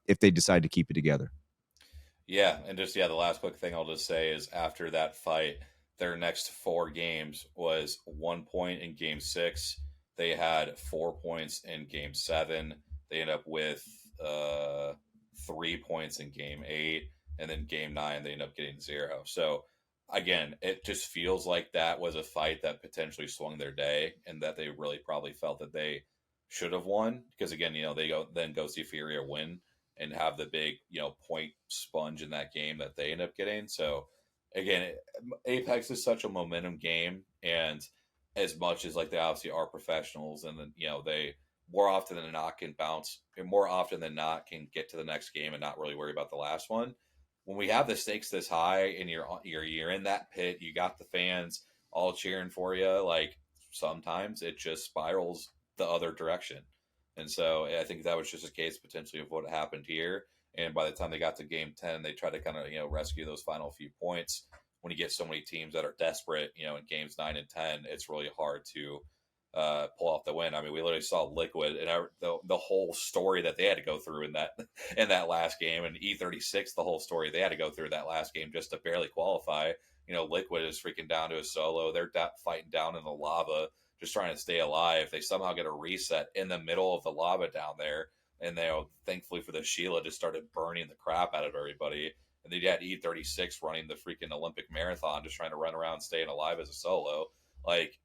S1: if they decide to keep it together.
S2: yeah. And just, the last quick thing I'll just say is after that fight, their next 4 games was 1 point in game 6. They had 4 points in game 7. They end up with 3 points in game 8. And then game 9, they end up getting 0. So, again, it just feels like that was a fight that potentially swung their day and that they really probably felt that they should have won. Because, again, they go see Furia win and have the big, point sponge in that game that they end up getting. So, again, Apex is such a momentum game, and as much as like they obviously are professionals, and then they more often than not can bounce, and more often than not can get to the next game and not really worry about the last one. When we have the stakes this high and you're in that pit, you got the fans all cheering for you. Like sometimes it just spirals the other direction. And so I think that was just a case potentially of what happened here. And by the time they got to game 10, they tried to kind of, rescue those final few points. When you get so many teams that are desperate, in games 9 and 10, it's really hard to pull off the win. I mean, we literally saw Liquid and the whole story that they had to go through in that in that last game, and E36, the whole story they had to go through that last game just to barely qualify. Liquid is freaking down to a solo. They're fighting down in the lava, just trying to stay alive. They somehow get a reset in the middle of the lava down there, and they, thankfully for the Sheila, just started burning the crap out of everybody. And they had E36 running the freaking Olympic marathon, just trying to run around staying alive as a solo. Like,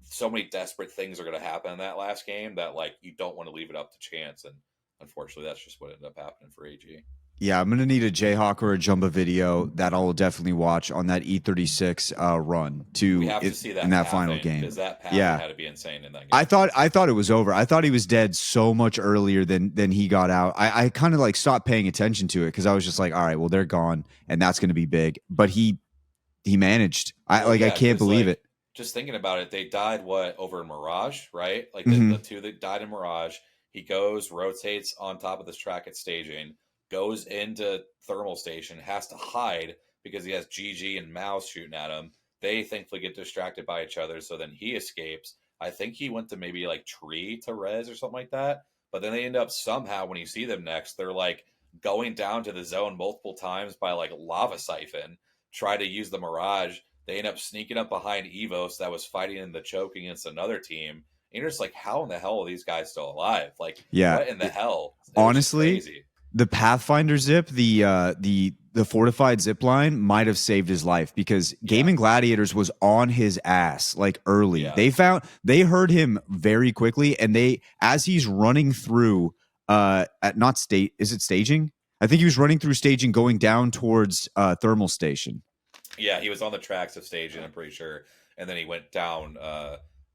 S2: so many desperate things are going to happen in that last game that like you don't want to leave it up to chance, and unfortunately that's just what ended up happening for AG.
S1: Yeah, I'm gonna need a Jayhawk or a Jumba video that I'll definitely watch on that E36 run
S2: We
S1: to
S2: have to
S1: it
S2: see
S1: in
S2: that
S1: that final
S2: pathing
S1: game.
S2: because that pathing
S1: Yeah,
S2: had to be insane in that
S1: I
S2: game.
S1: thought I thought it was over. I thought he was dead so much earlier than he got out. I kind of like stopped paying attention to it because I was just like, all right, well they're gone, and that's going to be big. But he managed.
S2: Well,
S1: I
S2: yeah,
S1: can't
S2: because
S1: believe it.
S2: like just thinking about it, they died what over in Mirage, right? Like the
S1: Hmm.
S2: two that died in Mirage. He goes, rotates on top of this track at staging, goes into thermal station, has to hide because he has GG and Mouse shooting at him. They thankfully get distracted by each other, so then he escapes. I think he went to maybe like tree to res or something like that. But then they end up somehow when you see them next, they're like going down to the zone multiple times by like lava siphon, try to use the Mirage. They end up sneaking up behind Evos that was fighting in the choke against another team. And you're just like, how in the hell are these guys still alive? Like,
S1: Yeah,
S2: what in the hell? It was just
S1: honestly,
S2: crazy.
S1: the Pathfinder zip, the fortified zip line might have saved his life because
S2: Yeah.
S1: Gaming Gladiators was on his ass like early.
S2: Yeah.
S1: They heard him very quickly, and they as he's running through at not state is it staging? I think he was running through staging going down towards thermal station.
S2: Yeah. He was on the tracks of staging, I'm pretty sure. And then he went down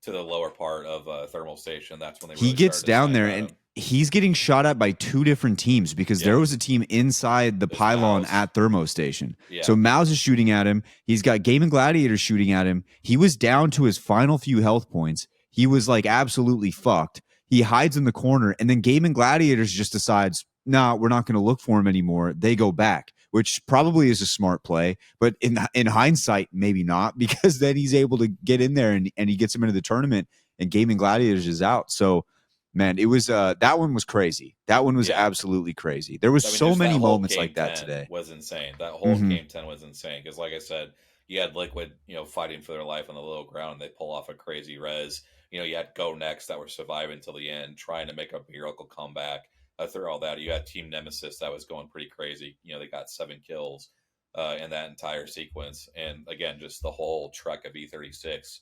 S2: to the lower part of Thermal Station. That's when they
S1: He
S2: really
S1: gets
S2: started to
S1: down
S2: snipe
S1: there
S2: at
S1: and
S2: him.
S1: he's getting shot at by two different teams because there
S2: Yep.
S1: was a team inside the
S2: There's
S1: pylon
S2: Mouse.
S1: at Thermostation.
S2: Yeah.
S1: So Mouse is shooting at him. He's got Gaming Gladiator shooting at him. He was down to his final few health points. He was like absolutely fucked. He hides in the corner, and then Gaming Gladiators just decides, nah, we're not going to look for him anymore. They go back, which probably is a smart play, but in hindsight, maybe not, because then he's able to get in there and he gets him into the tournament, and Gaming Gladiators is out. So man, it was that one was crazy. That one was
S2: Yeah.
S1: absolutely crazy. There was
S2: I mean,
S1: so
S2: just that
S1: many
S2: whole
S1: moments like
S2: game
S1: that
S2: 10
S1: today.
S2: was insane. That whole
S1: Hmm.
S2: game 10 was insane because, like I said, you had Liquid, fighting for their life on the low ground, and they pull off a crazy res. You had Go Next that were surviving till the end, trying to make a miracle comeback. Through all that, you had Team Nemesis that was going pretty crazy. They got 7 kills in that entire sequence, and again, just the whole trek of E36.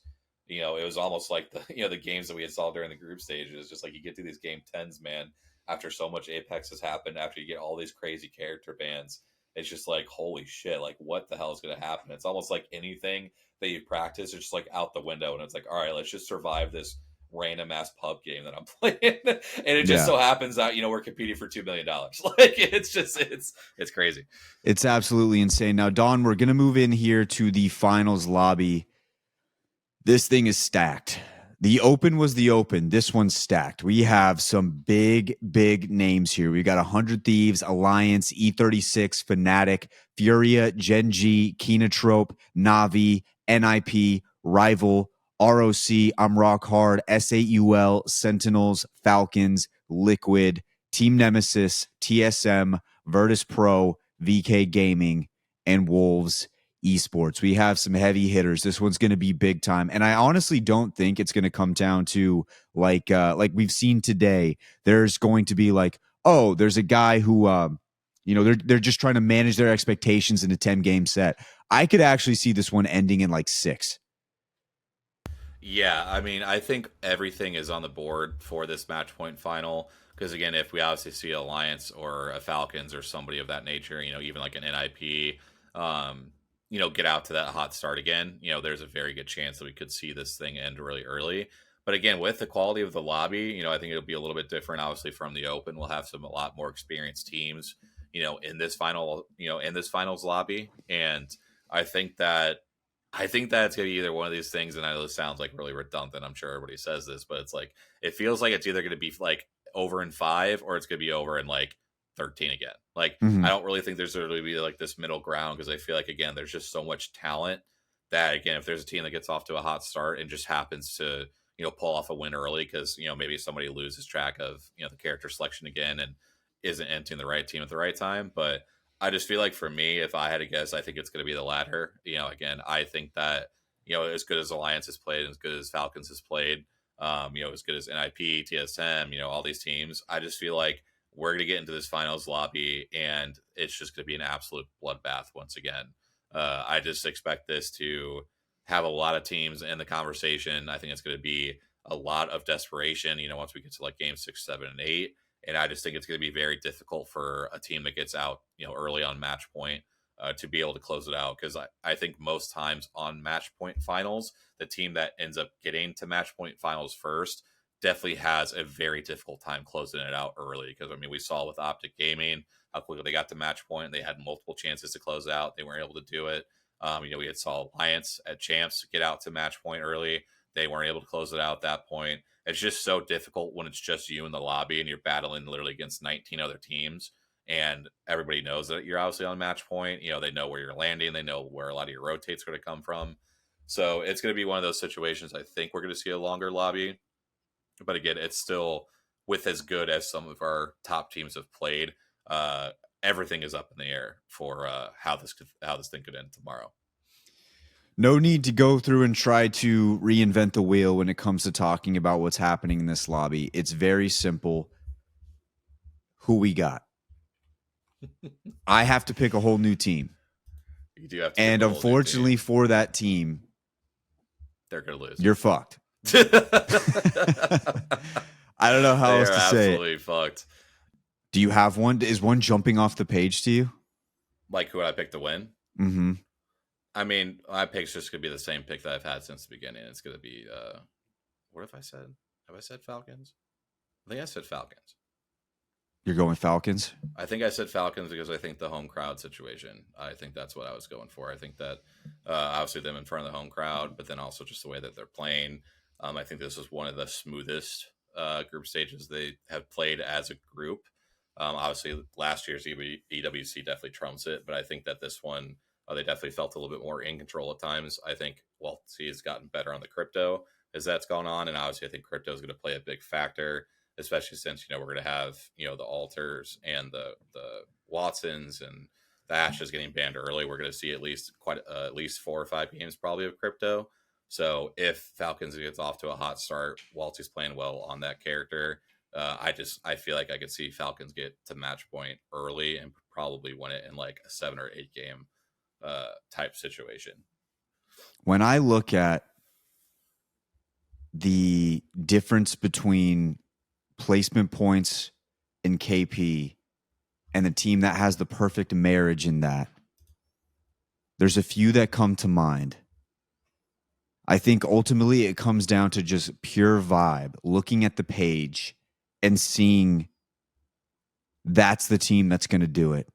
S2: It was almost like the the games that we had saw during the group stages. Just like you get to these game 10s, man, after so much Apex has happened, after you get all these crazy character bans, it's just like, holy shit, like what the hell is going to happen? It's almost like anything that you practice is just like out the window. And it's like, all right, let's just survive this random ass pub game that I'm playing. And it just
S1: Yeah,
S2: so happens that, we're competing for $2 million. Like it's crazy.
S1: it's absolutely insane. Now, Don, we're gonna move in here to the finals lobby. This thing is stacked. The open was the open. This one's stacked. We have some big names here. We got 100 Thieves, Alliance, E36, Fnatic, Furia, Gen.G, Kenotrope, Navi, NIP, Rival, ROC, I'm Rock Hard, SAUL, Sentinels, Falcons, Liquid, Team Nemesis, TSM, Virtus Pro, VK Gaming, and Wolves Esports. We have some heavy hitters. This one's going to be big time, and I honestly don't think it's going to come down to like we've seen today. There's going to be like, oh, there's a guy who they're just trying to manage their expectations in a 10-game set. I could actually see this one ending in like 6.
S2: Yeah, I mean, I think everything is on the board for this match point final. Because again, if we obviously see Alliance or a Falcons or somebody of that nature, even like an NIP, get out to that hot start again, there's a very good chance that we could see this thing end really early. But again, with the quality of the lobby, I think it'll be a little bit different. Obviously, from the open, we'll have a lot more experienced teams, in this in this finals lobby, and I think that it's gonna be either one of these things, and I know this sounds like really redundant. I'm sure everybody says this, but it's like it feels like it's either gonna be like over in 5 or it's gonna be over in like 13 again. Like
S1: Mm-hmm.
S2: I don't really think there's really be like this middle ground because I feel like again there's just so much talent that again if there's a team that gets off to a hot start and just happens to pull off a win early because maybe somebody loses track of the character selection again and isn't entering the right team at the right time, but I just feel like for me, if I had to guess, I think it's going to be the latter. Again, I think that as good as Alliance has played, as good as Falcons has played, as good as NIP, TSM, all these teams, I just feel like we're going to get into this finals lobby, and it's just going to be an absolute bloodbath once again. I just expect this to have a lot of teams in the conversation. I think it's going to be a lot of desperation. Once we get to like game 6, 7, and 8. And I just think it's going to be very difficult for a team that gets out, early on match point to be able to close it out. Because I think most times on match point finals, the team that ends up getting to match point finals first definitely has a very difficult time closing it out early. Because, I mean, we saw with Optic Gaming how quickly they got to match point. They had multiple chances to close out. They weren't able to do it. We had saw Alliance at Champs get out to match point early. They weren't able to close it out at that point. It's just so difficult when it's just you in the lobby and you're battling literally against 19 other teams. And everybody knows that you're obviously on match point. They know where you're landing. They know where a lot of your rotates are going to come from. So it's going to be one of those situations. I think we're going to see a longer lobby. But again, it's still with as good as some of our top teams have played. Everything is up in the air for how this thing could end tomorrow.
S1: No need to go through and try to reinvent the wheel when it comes to talking about what's happening in this lobby. It's very simple. Who we got? I have to pick a whole new team.
S2: You do have to.
S1: And unfortunately for that team,
S2: they're going to lose.
S1: You're fucked. I don't know how else to say it.
S2: Absolutely fucked.
S1: Do you have one? Is one jumping off the page to you?
S2: Like who would I pick to win?
S1: Mm-hmm.
S2: I mean, my pick's just going to be the same pick that I've had since the beginning. It's going to be, what have I said? Have I said Falcons? I think I said Falcons.
S1: You're going Falcons?
S2: I think I said Falcons because I think the home crowd situation. I think that's what I was going for. I think that obviously them in front of the home crowd, but then also just the way that they're playing. I think this is one of the smoothest group stages they have played as a group. Obviously, last year's EWC definitely trumps it, but I think that this one, they definitely felt a little bit more in control at times. I think C has gotten better on the crypto as that's gone on, and obviously I think crypto is going to play a big factor, especially since we're going to have the alters and the Watsons and the Ashes getting banned early. We're going to see at least 4 or 5 games probably of crypto. So if Falcons gets off to a hot start, Waltzy's playing well on that character. I feel like I could see Falcons get to match point early and probably win it in like a 7 or 8 game type situation.
S1: When I look at the difference between placement points in KP and the team that has the perfect marriage in that, there's a few that come to mind. I think ultimately it comes down to just pure vibe, looking at the page and seeing that's the team that's going to do it.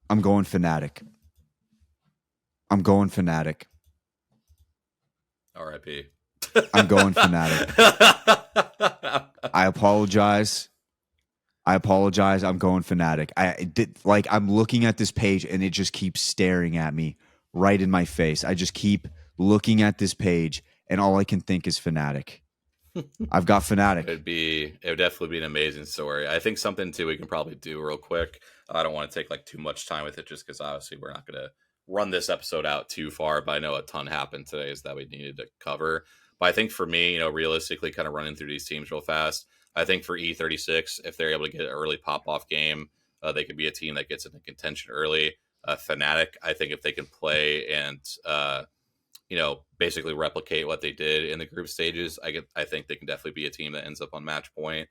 S1: I'm going Fnatic.
S2: RIP.
S1: I'm going Fnatic. I apologize. I'm going Fnatic. I'm looking at this page and it just keeps staring at me right in my face. I just keep looking at this page and all I can think is Fnatic. I've got Fnatic.
S2: It would definitely be an amazing story. I think something too we can probably do real quick. I don't want to take too much time with it just because obviously we're not going to run this episode out too far, but I know a ton happened today is that we needed to cover. But I think for me, realistically kind of running through these teams real fast, I think for E36, if they're able to get an early pop-off game, they could be a team that gets into contention early. Fnatic, I think if they can play and basically replicate what they did in the group stages, I think they can definitely be a team that ends up on match point.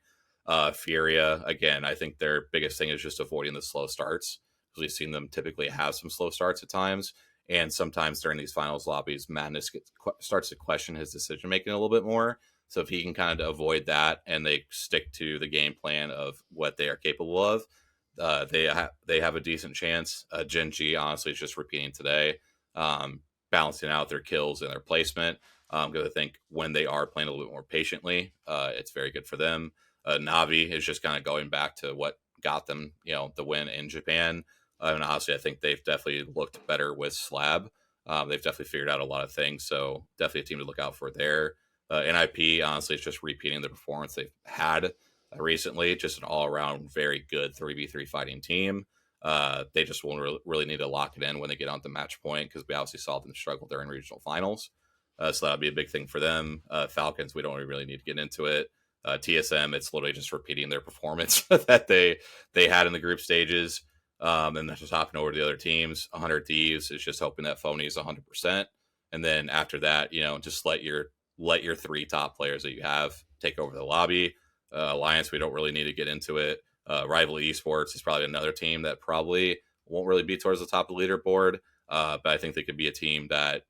S2: Furia, again, I think their biggest thing is just avoiding the slow starts, because we've seen them typically have some slow starts at times, and sometimes during these finals lobbies, Madness starts to question his decision making a little bit more. So if he can kind of avoid that and they stick to the game plan of what they are capable of, they have a decent chance. Gen.G honestly is just repeating today, balancing out their kills and their placement. Because I think when they are playing a little bit more patiently, it's very good for them. Navi is just kind of going back to what got them, the win in Japan. And honestly, I think they've definitely looked better with Slab. They've definitely figured out a lot of things. So definitely a team to look out for there. NIP, honestly, is just repeating the performance they've had recently. Just an all-around very good 3v3 fighting team. They just won't really need to lock it in when they get on the match point, because we obviously saw them struggle during regional finals. So that'll be a big thing for them. Falcons, we don't really need to get into it. TSM, it's literally just repeating their performance that they had in the group stages. And then just hopping over to the other teams. 100 Thieves is just hoping that Phony is 100%. And then after that, just let your 3 top players that you have take over the lobby. Alliance, we don't really need to get into it. Rival Esports is probably another team that probably won't really be towards the top of the leaderboard, but I think they could be a team that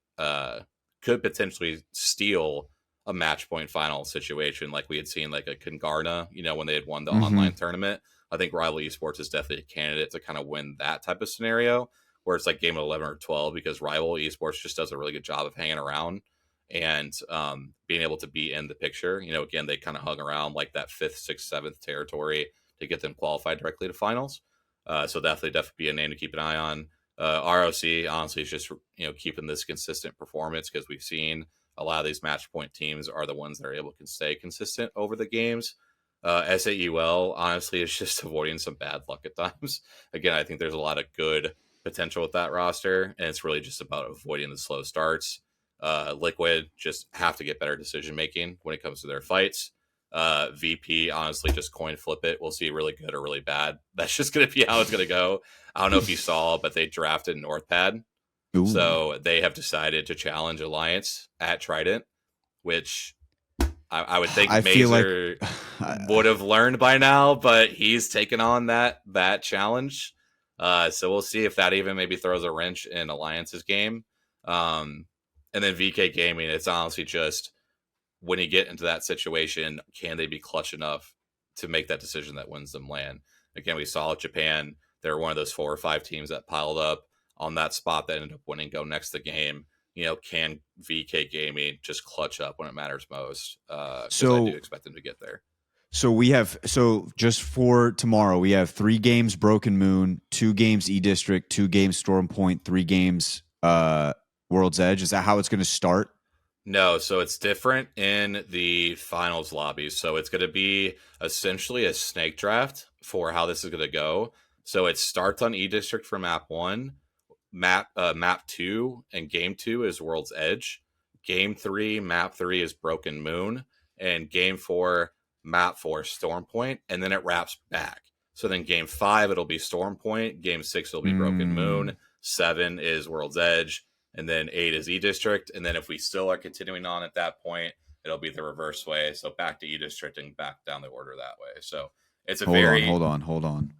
S2: could potentially steal a match point final situation like we had seen like a Congarna, when they had won the online tournament. I think Rival Esports is definitely a candidate to kind of win that type of scenario where it's like game of 11 or 12, because Rival Esports just does a really good job of hanging around and being able to be in the picture. Again, they kind of hung around like that 5th, 6th, 7th territory to get them qualified directly to finals. So definitely be a name to keep an eye on. ROC honestly is just keeping this consistent performance, because we've seen a lot of these match point teams are the ones that are able to stay consistent over the games. SAUL honestly is just avoiding some bad luck at times. Again, I think there's a lot of good potential with that roster, and it's really just about avoiding the slow starts. Liquid just have to get better decision making when it comes to their fights. VP, honestly, just coin flip it. We'll see really good or really bad. That's just going to be how it's going to go. I don't know if you saw, but they drafted Northpad. Ooh. So they have decided to challenge Alliance at Trident, which I would think Mazer would have learned by now, but he's taken on that challenge. So we'll see if that even maybe throws a wrench in Alliance's game. And then VK Gaming, it's honestly just, when you get into that situation, can they be clutch enough to make that decision that wins them LAN? Again, we saw Japan. They're one of those 4 or 5 teams that piled up on that spot that ended up winning Go Next the game. Can VK Gaming just clutch up when it matters most? So I do expect them to get there.
S1: So just for tomorrow, we have 3 games Broken Moon, 2 games E-District, 2 games Storm Point, 3 games World's Edge. Is that how it's going to start?
S2: No, so it's different in the finals lobbies. So it's going to be essentially a snake draft for how this is going to go. So it starts on E-District for map 1, map 2, and game 2 is World's Edge. Game 3, map 3 is Broken Moon, and game 4, map 4, Storm Point, and then it wraps back. So then game 5, it'll be Storm Point. Game 6, it'll be Broken Moon. 7 is World's Edge. And then 8 is E-District. And then if we still are continuing on at that point, it'll be the reverse way. So back to E-District and back down the order that way. So it's
S1: Hold on.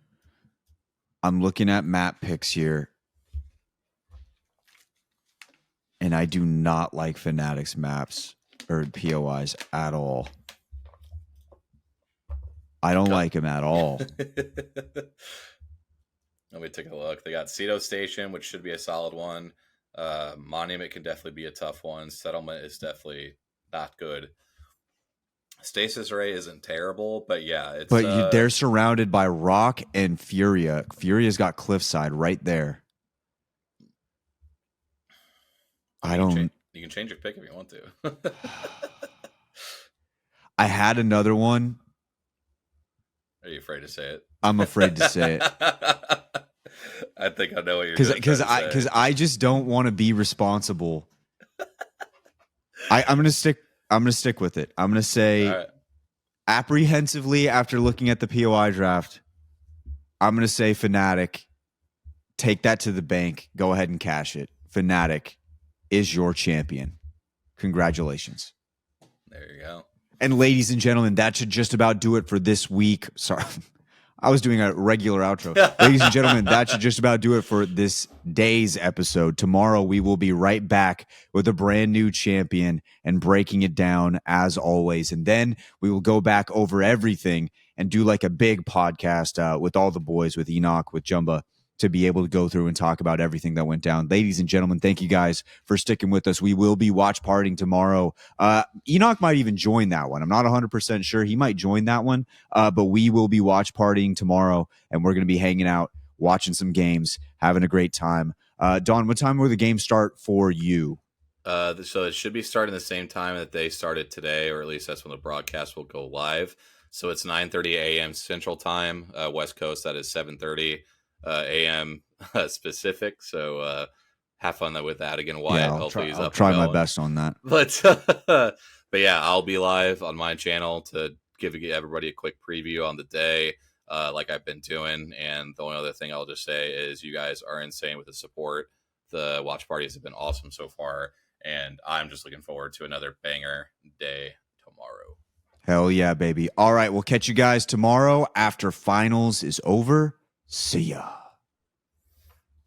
S1: I'm looking at map picks here, and I do not like Fnatic's maps or POIs at all. I don't like them at all.
S2: Let me take a look. They got Cedo Station, which should be a solid one. Monument can definitely be a tough one. Settlement is definitely not good. Stasis Array isn't terrible, but yeah, it's.
S1: But they're surrounded by Rock and Furia. Furia's got Cliffside right there.
S2: You can change your pick if you want to.
S1: I had another one.
S2: Are you afraid to say it?
S1: I'm afraid to say it.
S2: I think I know what you're saying.
S1: Because I just don't want to be responsible. I'm gonna stick with it. I'm gonna say apprehensively after looking at the POI draft, I'm gonna say Fnatic, take that to the bank. Go ahead and cash it. Fnatic is your champion. Congratulations.
S2: There you go.
S1: And ladies and gentlemen, that should just about do it for this week. Sorry. I was doing a regular outro. Ladies and gentlemen, that should just about do it for this day's episode. Tomorrow, we will be right back with a brand new champion and breaking it down as always. And then we will go back over everything and do like a big podcast with all the boys, with Enoch, with Jumba, to be able to go through and talk about everything that went down. Ladies and gentlemen, thank you guys for sticking with us. We will be watch partying tomorrow. Enoch might even join that one. I'm not 100% sure. He might join that one, but we will be watch partying tomorrow, and we're going to be hanging out, watching some games, having a great time. Don, what time will the game start for you?
S2: So it should be starting the same time that they started today, or at least that's when the broadcast will go live. So it's 9:30 a.m. Central Time, West Coast. That is 7:30 a.m. Specific. So have fun with that again, Wyatt.
S1: Yeah, I'll try my best on that.
S2: But yeah, I'll be live on my channel to give everybody a quick preview on the day, like I've been doing. And the only other thing I'll just say is you guys are insane with the support. The watch parties have been awesome so far, and I'm just looking forward to another banger day tomorrow.
S1: Hell yeah, baby. All right, we'll catch you guys tomorrow after finals is over. See ya.